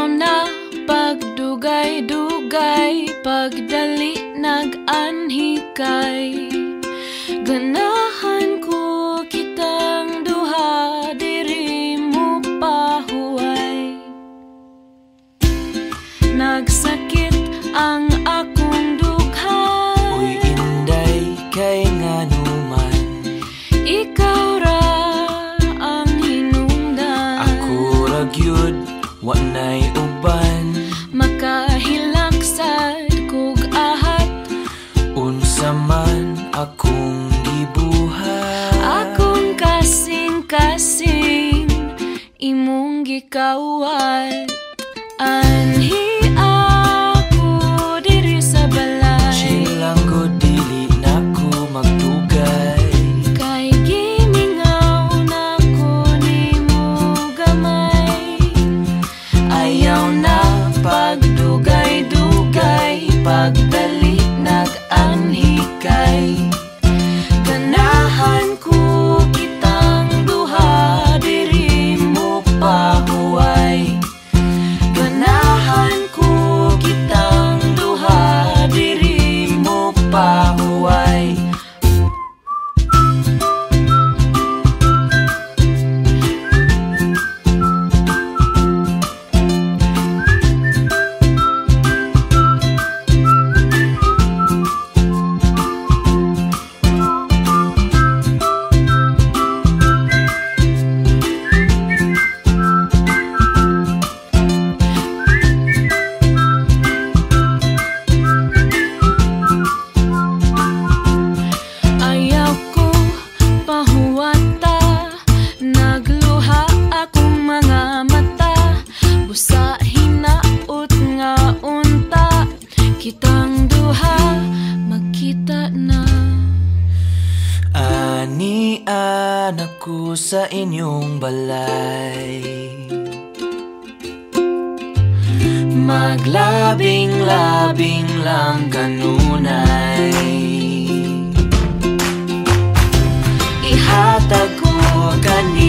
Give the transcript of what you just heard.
na pagdugay-dugay, pagdali nag-anhikay. Ganahan ko kitang duha, diri mo pahuway. Nagsakit ang akong dugha, uy inday kay nganuman. Ikaw ra ang hinungdan, ako ra gyud wa nay uban. Makahilaksad kog ahat, unsa man akong gibuhat. akong kasing-kasing imong gikawat. Anhi ako diri sa balay, Silang ko dili na ko magtugay. kay gimingaw na ko nimo gamay. Ayaw na pagdugay-dugay, pagdali nag-anhikay. Ganahan ko kitang duha, diri mo pahuway. Ganahan ko kitang duha, diri mo pahuway. Ayaw ko pahuwata, nagluha akong mga mata. Busa hinaot nga unta, kitang duha magkita na. Anian ako sa inyong balay, maglabing-labing lang kanunay. Ihatag ko kanina